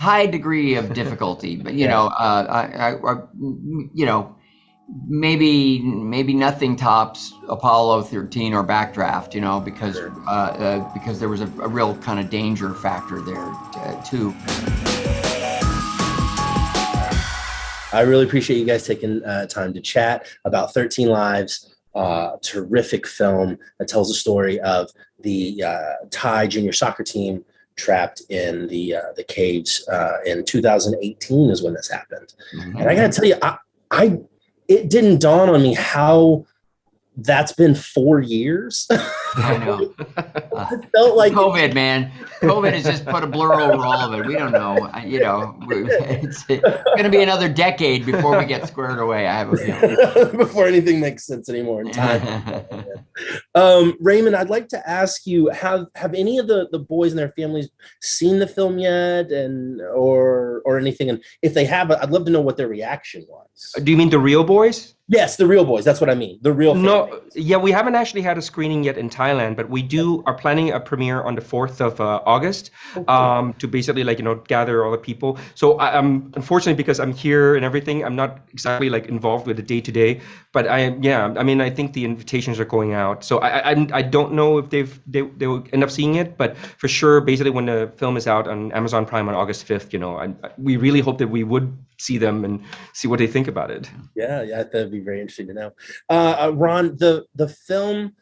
high degree of difficulty, but maybe nothing tops Apollo 13 or Backdraft, because there was a real kind of danger factor there too. I really appreciate you guys taking time to chat about 13 Lives, terrific film that tells the story of the Thai junior soccer team trapped in the caves in 2018 is when this happened. Mm-hmm. And I gotta tell you, it didn't dawn on me how that's been 4 years. I know. I felt like COVID, man. COVID has just put a blur over all of it. We don't know. It's going to be another decade before we get squared away. I have a feeling. Before anything makes sense anymore in time. Raymond, I'd like to ask you: have any of the boys and their families seen the film yet, or anything? And if they have, I'd love to know what their reaction was. Do you mean the real boys? Yes, the real boys. That's what I mean. The real. No, yeah, we haven't actually had a screening yet in Thailand, but we are planning a premiere on the 4th of August, to basically gather all the people. So I'm unfortunately, because I'm here and everything, I'm not exactly involved with the day to day. But I think the invitations are going out. So I don't know if they will end up seeing it, but for sure, basically when the film is out on Amazon Prime on August 5th, we really hope that we would see them and see what they think about it. Yeah, that'd be very interesting to know. Ron, the film,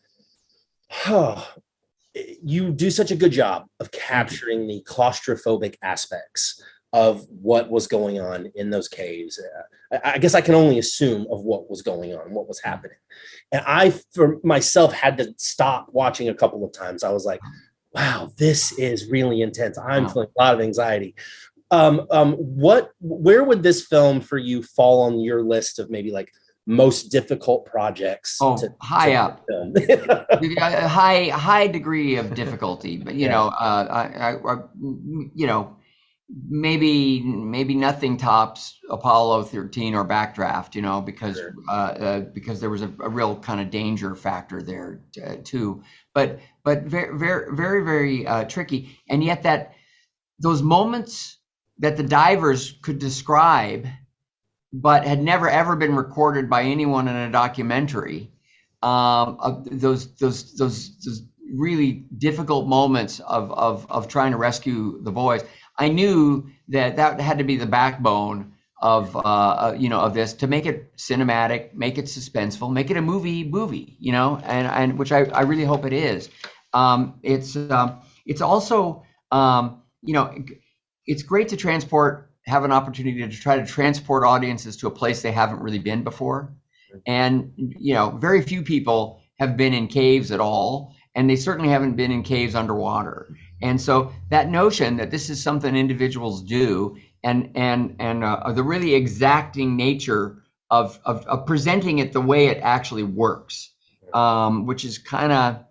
you do such a good job of capturing the claustrophobic aspects of what was going on in those caves. I guess I can only assume of what was going on, what was happening. And I, for myself, had to stop watching a couple of times. I was like, wow, this is really intense. I'm feeling a lot of anxiety. Where would this film for you fall on your list of maybe most difficult projects? High up. high degree of difficulty, but maybe nothing tops Apollo 13 or Backdraft, because there was a real kind of danger factor there too. But very, very, very, very tricky, and yet those moments that the divers could describe, but had never ever been recorded by anyone in a documentary. Those really difficult moments of trying to rescue the boys. I knew that had to be the backbone of this, to make it cinematic, make it suspenseful, make it a movie, and which I really hope it is. It's also it's great to have an opportunity to try to transport audiences to a place they haven't really been before. And, very few people have been in caves at all, and they certainly haven't been in caves underwater. And so that notion that this is something individuals do, and the really exacting nature of presenting it the way it actually works, which is kind of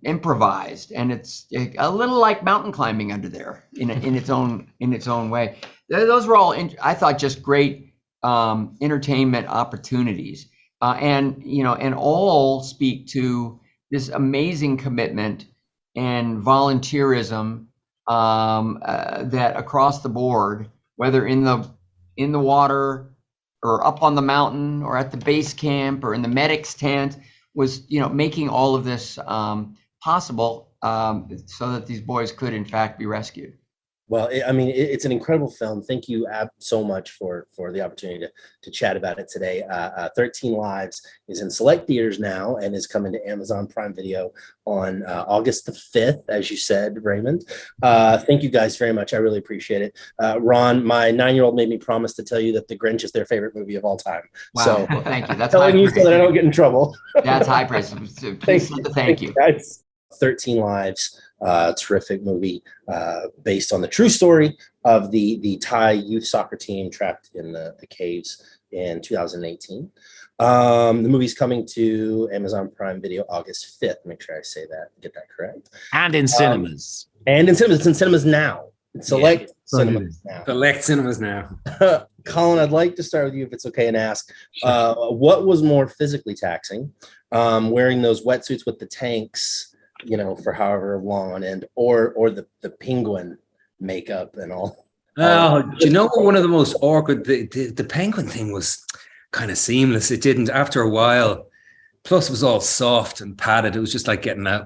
improvised, and it's a little like mountain climbing under there in its own way. Those were all I thought just great entertainment opportunities, and all speak to this amazing commitment and volunteerism that across the board, whether in the water or up on the mountain or at the base camp or in the medic's tent, was making all of this possible, so that these boys could in fact be rescued. Well, it's an incredible film. Thank you so much for the opportunity to chat about it today. 13 Lives is in select theaters now and is coming to Amazon Prime Video on August the 5th, as you said, Raymond. Thank you guys very much. I really appreciate it. Ron, my 9-year-old made me promise to tell you that The Grinch is their favorite movie of all time. Wow. So well, thank you. That's telling you so that I don't get in trouble. That's high praise. Thank you. Guys. 13 Lives, terrific movie based on the true story of the Thai youth soccer team trapped in the caves in 2018. The movie's coming to Amazon Prime Video August 5th. Make sure I get that correct. And in cinemas. It's in cinemas now. It's select cinemas now. Select cinemas now. Colin, I'd like to start with you, if it's okay, and ask, what was more physically taxing, wearing those wetsuits with the tanks, for however long on end, or the penguin makeup and all Oh, do you know what? One of the most awkward, the penguin thing was kind of seamless. It didn't, after a while. Plus, it was all soft and padded. It was just like getting a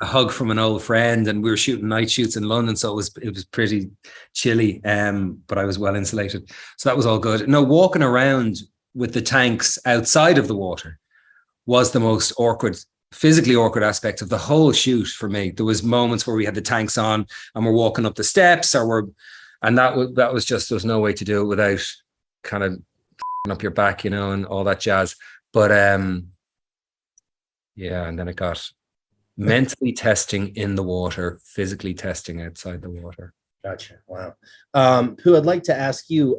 hug from an old friend. And we were shooting night shoots in London, so it was pretty chilly. But I was well insulated, so that was all good. No, walking around with the tanks outside of the water was the most physically awkward aspect of the whole shoot for me. There was moments where we had the tanks on and we're walking up the steps, and that was just, there was no way to do it without kind of up your back, and all that jazz. But yeah, and then it got mentally testing in the water, physically testing outside the water. Gotcha. Wow. Who I'd like to ask you,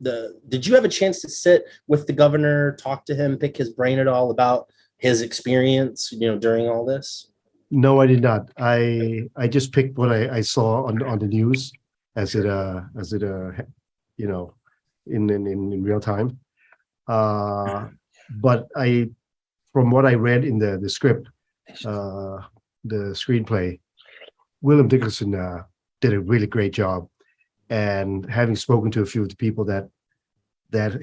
did you have a chance to sit with the governor, talk to him, pick his brain at all about his experience, during all this? No, I did not. I just picked what I saw on the news as it in real time. But from what I read in the script, the screenplay, Willem Dickerson did a really great job. And having spoken to a few of the people that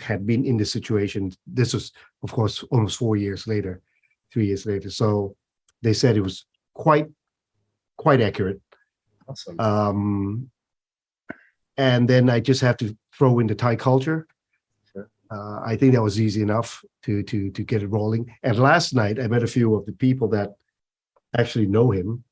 had been in this situation, this was, of course, almost 3 years later. So they said it was quite accurate. Awesome. And then I just have to throw in the Thai culture. Sure. I think that was easy enough to get it rolling. And last night I met a few of the people that actually know him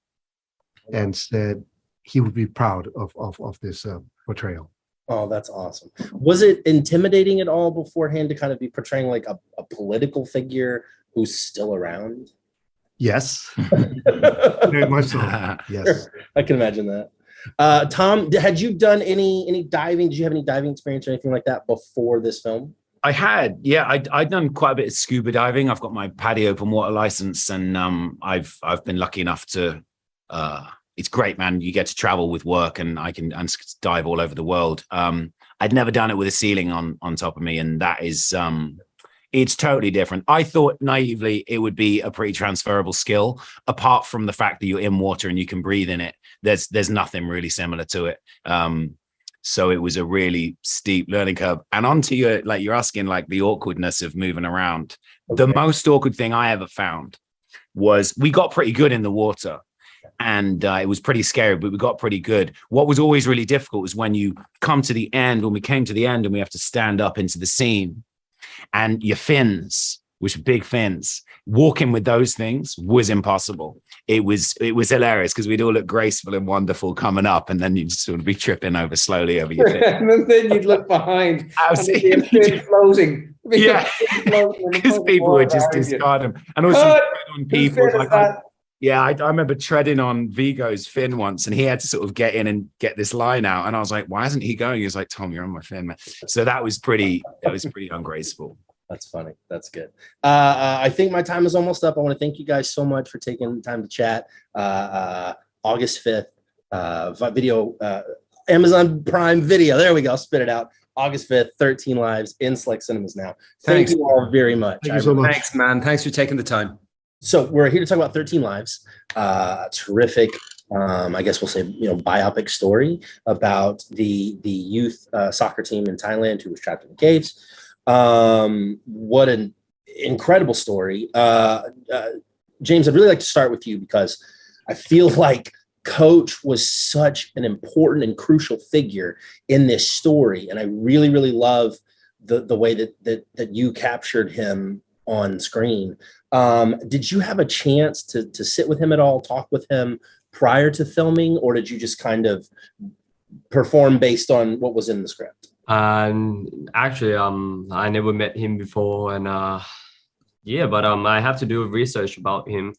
and said he would be proud of this portrayal. Oh, that's awesome. Was it intimidating at all beforehand to kind of be portraying like a political figure who's still around? Yes. Very much so. Yes. Sure. I can imagine that. Tom, had you done any diving? Did you have any diving experience or anything like that before this film? I had, yeah, I'd done quite a bit of scuba diving. I've got my PADI open water license, and I've been lucky enough to. It's great, man. You get to travel with work, and I can dive all over the world. I'd never done it with a ceiling on top of me, and that is it's totally different. I thought naively it would be a pretty transferable skill, apart from the fact that you're in water and you can breathe in it. There's nothing really similar to it. So it was a really steep learning curve. And onto your, like you're asking, like the awkwardness of moving around. Okay. The most awkward thing I ever found was we got pretty good in the water. And it was pretty scary, but we got pretty good. What was always really difficult was when you come to the end, when we came to the end and we have to stand up into the scene, and your fins, which are big fins, walking with those things was impossible. It was hilarious because we'd all look graceful and wonderful coming up, and then you'd sort of be tripping over slowly over your fin. And then you'd look behind and your fin floating. Yeah, because people would just discard them. And also on people like yeah, I remember treading on Vigo's fin once, and he had to sort of get in and get this line out. And I was like, why isn't he going? He was like, Tom, you're on my fin, man. So that was pretty ungraceful. That's funny. That's good. I think my time is almost up. I want to thank you guys so much for taking the time to chat. August 5th, video, Amazon Prime Video. There we go. Spit it out. August 5th, 13 Lives in select cinemas now. Thank you all very much. Thank you so much. Thanks, man. Thanks for taking the time. So we're here to talk about 13 Lives, terrific, I guess we'll say, biopic story about the youth soccer team in Thailand who was trapped in the caves. What an incredible story. James, I'd really like to start with you because I feel like Coach was such an important and crucial figure in this story. And I really, really love the way that you captured him on screen. Did you have a chance to sit with him at all, talk with him prior to filming, or did you just kind of perform based on what was in the script? Actually, I never met him before, and but I have to do research about him.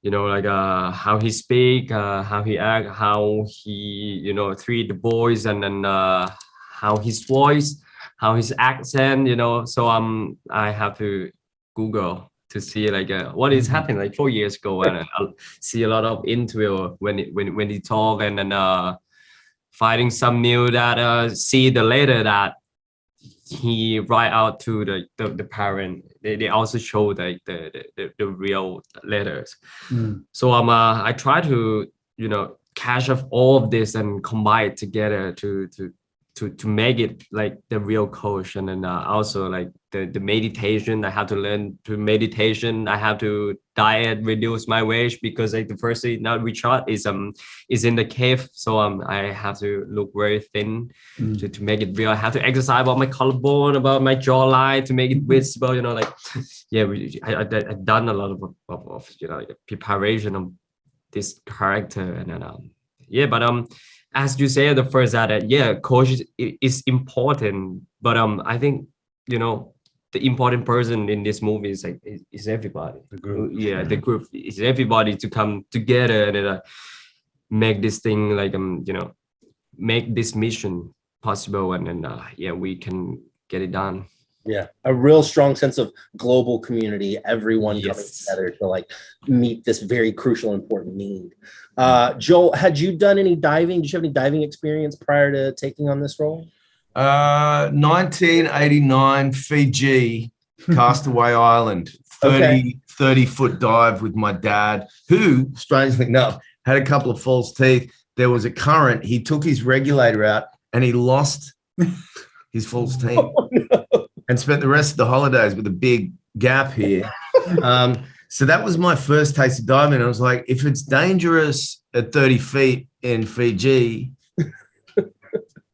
Like how he speak, how he act, how he treat the boys, and then how his voice, how his accent. So I have to Google to see what is happening 4 years ago, and I'll see a lot of interview when he talk, and then finding some new that see the letter that he write out to the parent. They also show the real letters. So I try to cache of all of this and combine it together to make it like the real coach. And then also like the meditation, I have to learn to meditation. I have to diet, reduce my weight, because like the first thing now we shot is in the cave. So I have to look very thin to make it real. I have to exercise about my collarbone, about my jawline to make it visible, you know, like yeah, I've done a lot of you know, like preparation of this character. And then yeah, but as you say at the first that yeah, coach is important, but I think, you know, the important person in this movie is like is everybody. The group. Yeah, the group is everybody to come together and make this thing like you know, make this mission possible, and then yeah, we can get it done. Yeah, a real strong sense of global community, everyone coming together to like meet this very crucial, important need. Joel, had you done any diving? Did you have any diving experience prior to taking on this role? 1989 Fiji, Castaway Island, 30-foot dive with my dad, who, strangely enough, had a couple of false teeth. There was a current. He took his regulator out and he lost his false teeth. Oh, no. And spent the rest of the holidays with a big gap here. So that was my first taste of diving. I was like, if it's dangerous at 30 feet in Fiji,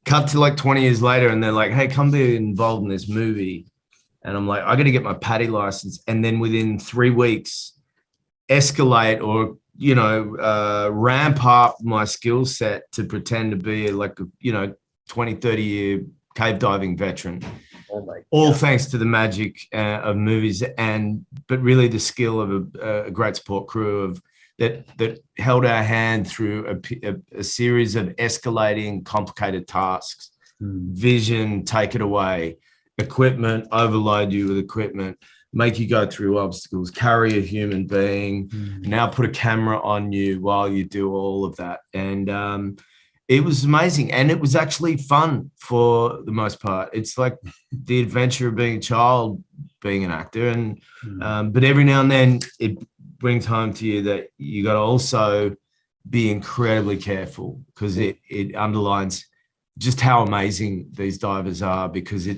cut to like 20 years later and they're like, hey, come be involved in this movie. And I'm like, I got to get my PADI license. And then within 3 weeks, escalate or, you know, ramp up my skill set to pretend to be like, a, you know, 20, 30 year cave diving veteran. Oh my God. All thanks to the magic of movies, but really the skill of a great support crew that held our hand through a series of escalating complicated tasks. Vision, take it away. Equipment, overload you with equipment, make you go through obstacles, carry a human being, now put a camera on you while you do all of that. And it was amazing. And it was actually fun for the most part. It's like the adventure of being a child, being an actor. And but every now and then it brings home to you that you got to also be incredibly careful, because it underlines just how amazing these divers are, because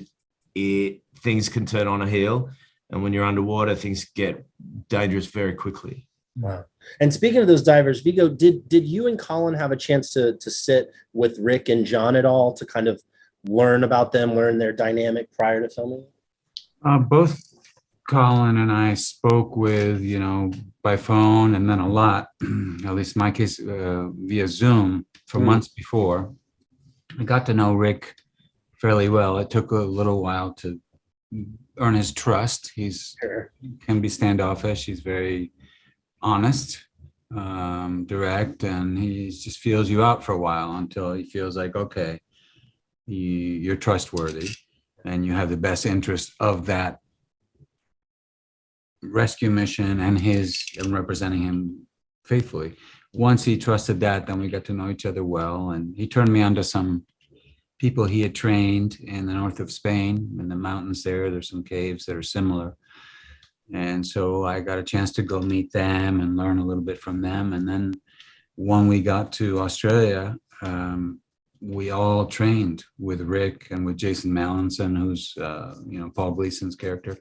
things can turn on a heel. And when you're underwater, things get dangerous very quickly. Wow. And speaking of those divers, Vigo, did you and Colin have a chance to sit with Rick and John at all to kind of learn about them, learn their dynamic prior to filming? Both Colin and I spoke with, you know, by phone, and then a lot, at least in my case, via Zoom for months before. I got to know Rick fairly well. It took a little while to earn his trust. Can be standoffish. He's very honest, direct, and he just feels you out for a while until he feels like, okay, you're trustworthy and you have the best interest of that rescue mission and representing him faithfully. Once he trusted that, then we got to know each other well, and he turned me on to some people he had trained in the north of Spain, in the mountains there. There's some caves that are similar. And so I got a chance to go meet them and learn a little bit from them. And then when we got to Australia, we all trained with Rick and with Jason Mallinson, who's, you know, Paul Gleason's character.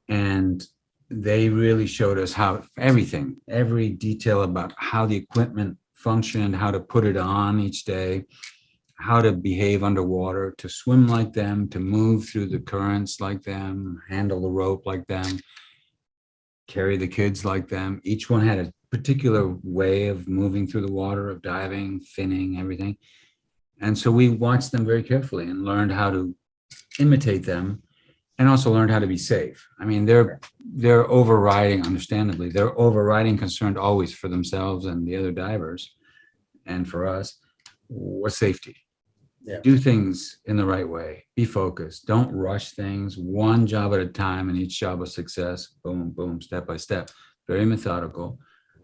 And they really showed us how every detail about how the equipment functioned, how to put it on each day, how to behave underwater, to swim like them, to move through the currents like them, handle the rope like them, carry the kids like them. Each one had a particular way of moving through the water, of diving, finning, everything. And so we watched them very carefully and learned how to imitate them, and also learned how to be safe. I mean, they're overriding, understandably, they're overriding concerned always for themselves and the other divers, and for us, was safety. Yeah. Do things in the right way. Be focused. Don't rush things. One job at a time, and each job of success. Boom, boom, step by step. Very methodical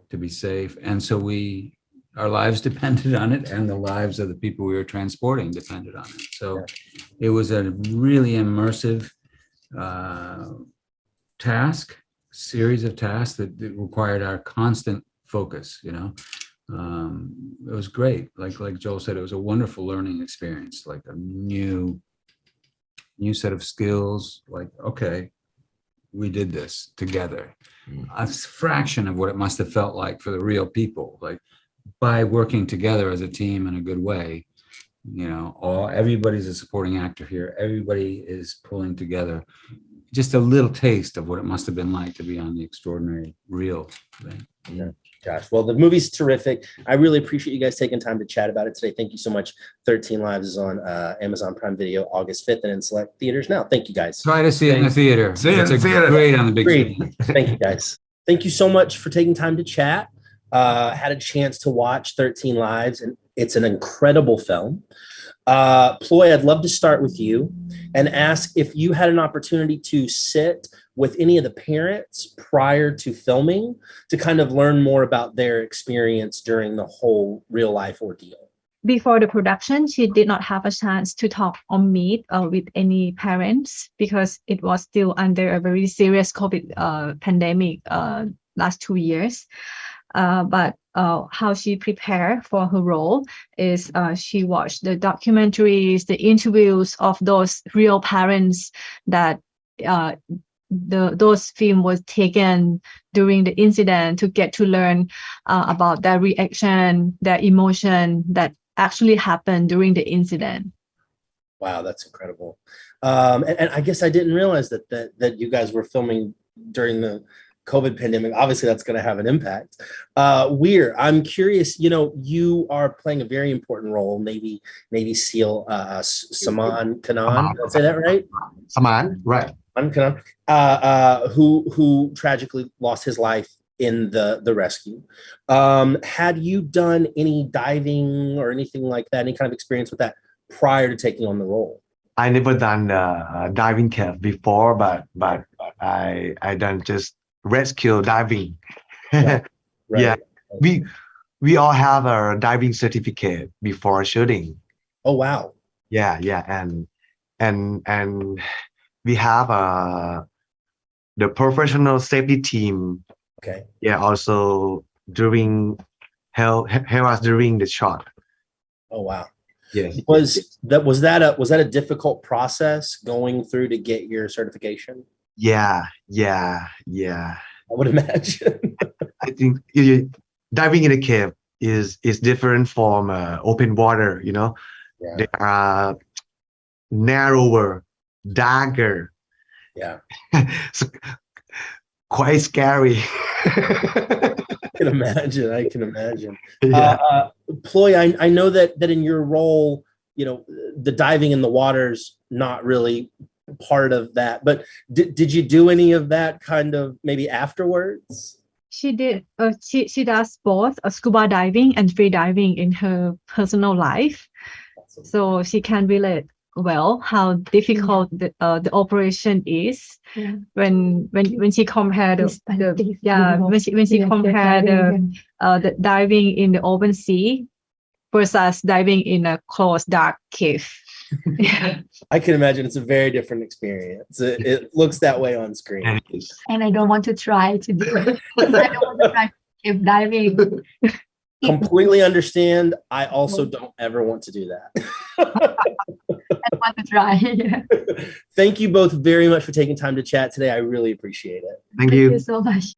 to be safe. And so our lives depended on it, and the lives of the people we were transporting depended on it. So it was a really immersive series of tasks that required our constant focus, you know. It was great. Like Joel said, it was a wonderful learning experience, like a new set of skills. Like, okay, we did this together. A fraction of what it must have felt like for the real people. Like, by working together as a team in a good way, you know, everybody's a supporting actor here. Everybody is pulling together. Just a little taste of what it must have been like to be on The Extraordinary Real thing. Yeah. Gosh, well, the movie's terrific. I really appreciate you guys taking time to chat about it today. Thank you so much. 13 Lives is on Amazon Prime Video August 5th and in select theaters now. Thank you, guys. Try to see it in the theater. See it in the theater. Great on the big Agreed. screen. Thank you, guys. Thank you so much for taking time to chat. Had a chance to watch 13 Lives, and it's an incredible film. Ploy, I'd love to start with you and ask if you had an opportunity to sit with any of the parents prior to filming to kind of learn more about their experience during the whole real life ordeal. Before the production, she did not have a chance to talk or meet with any parents because it was still under a very serious COVID pandemic last 2 years. But how she prepared for her role is she watched the documentaries, the interviews of those real parents that those film was taken during the incident to get to learn about their reaction, their emotion that actually happened during the incident. Wow, that's incredible. And I guess I didn't realize that you guys were filming during the COVID pandemic. Obviously, that's going to have an impact. Weir, I'm curious, you know, you are playing a very important role, Navy SEAL 𝐒𝐶𝐻𝐿 𝐂𝐮. Did I say that right? Saman, right. 𝐂𝐮, who tragically lost his life in the rescue. Had you done any diving or anything like that, any kind of experience with that prior to taking on the role? I never done diving cave before, but I done just rescue diving. Right. Yeah, we all have a diving certificate before shooting. Oh wow. Yeah, and we have the professional safety team. Okay. Yeah, also help us during the shot. Oh wow. Yes. Was that a difficult process going through to get your certification? Yeah. I would imagine. I think diving in a cave is different from open water. You know, Yeah. they are narrower, darker. Yeah. So, quite scary. I can imagine. Yeah. Ploy, I know that in your role, you know, the diving in the water's not really part of that, but did you do any of that kind of maybe afterwards? She did. She does both scuba diving and free diving in her personal life, so she can relate well how difficult the operation is. When she compared the diving in the open sea versus diving in a closed dark cave. I can imagine it's a very different experience. It looks that way on screen. And I don't want to try to do it. I don't want to try cave diving. Completely understand. I also don't ever want to do that. I want to try. Yeah. Thank you both very much for taking time to chat today. I really appreciate it. Thank you. Thank you so much.